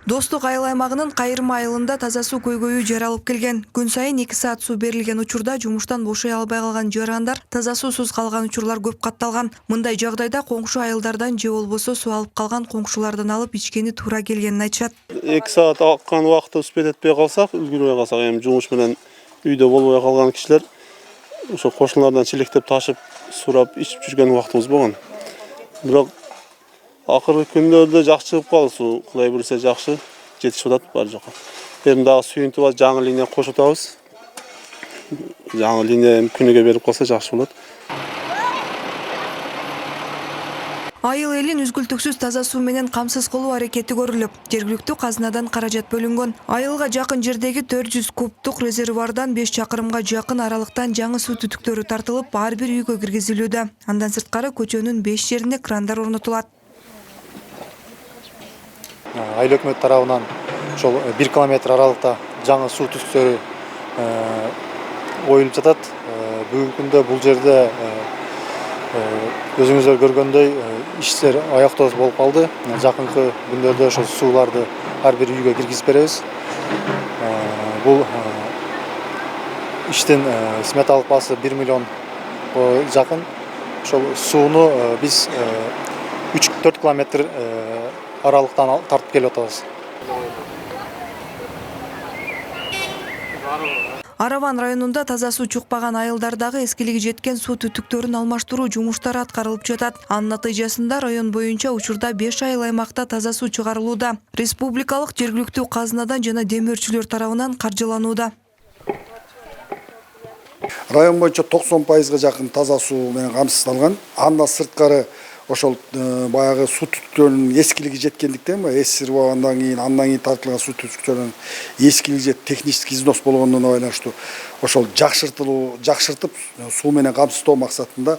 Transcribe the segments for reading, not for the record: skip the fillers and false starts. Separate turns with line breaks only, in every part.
Достук айыл аймагынын Кайырма айылында таза суу көйгөйү жаралып келген. Күн сайын 2 саат суу берилген учурда жумуштан бошой албай калган жарандар, таза суусуз калган учурлар көп катталган. Мындай жагдайда коңшу айылдардан же болбосо суу алып калган коңшулардан алып ичкени туура келгенин айтышат.
2 саат аккан убакытта успеть этпей калсак, үлгүрбөй калсак, эми жумуш менен үйдө болбой калган кишилер ошо кошуналардан чилектеп ташып, сурап ичип жүргөн убактыбыз болгон. Бирок акыркы күндөрдө жакшы чыгып калды суу, Кудай буйруса жакшы жетишип атат бар жака. Эми дагы сүйүнтүп алып жаңы линия кошуп атабыз. Жаңы линия күнүгө берип калса жакшы болот.
Айыл элин үзгүлтүксүз таза суу менен камсыз кылуу аракети көрүлүп, жергиликтүү казынадан каражат бөлүнгөн. Айылга жакын жердеги 400 кубтук резервуардан 5 чакырымга жакын аралыктан жаңы суу түтүктөрү тартылып, ар бир үйгө киргизилүүдө. Андан сырткары көчөнүн 5 жерине крандар орнотулат.
Айыл өкмөт тарабынан ошол 1 километр аралыкта жаңы суу түтүктөрү оюлуп жатат. Бүгүнкү күндө бул жерде өзүңүздөр көргөндөй иштер аяктоос болуп калды. Жакынкы күндөрдө ошол сууларды ар бир үйгө киргизип беребиз. Бул иштин сметалык баасы 1 миллион жакын. Ошол сууну биз 3-4 километр аралыктан тартып келип атабыз.
Араван районунда таза суу чукпаган айылдардагы эскилиги жеткен суу түтүктөрүн алмаштыруу жумуштары аткарылып жатат. Анын натыйжасында район боюнча учурда 5 айыл аймакта таза суу чыгарылууда. Республикалык жергиликтүү казынадан жана демөөрчүлөр тарабынан каржыланууда.
Район боюнча 90% жакын таза суу менен камсыздалган. Андан сырткары ошол баягы суу түтүктөрүнүн эскилиги жеткендиктен эсир болгандан кийин андан кийин тартылган суу түтүктөрүнүн эскилиги же технический износ болгондугуна байланыштуу ошол жакшыртып суу менен камсыздоо максатында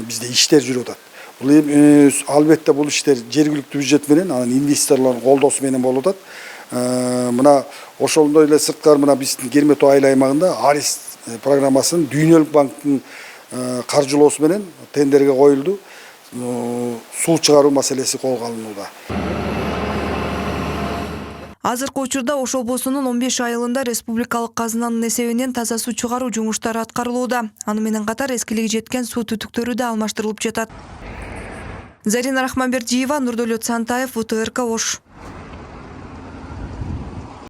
бизде иштер жүрүп атат. Бул эми албетте бул иштер жергиликтүү бюджет менен, анан инвесторлордун колдоосу менен болуп атат. Мына ошондой эле сырткары мына биздин Кермету айыл аймагында Арис программасынын Дүйнөлүк банктын каржылоосу менен тендерге коюлду. Суу чыгаруу маселеси колго алынууда.
Азыркы учурда Ош облусунун 15 айылында республикалык казынанын эсебинен таза суу чыгаруу жумуштары аткарылууда. Аны менен катар эскилиги жеткен суу түтүктөрү да алмаштырылып жатат. Зарина Рахманбердиева, Нурдөлөт Сантаев, УТРК Ош.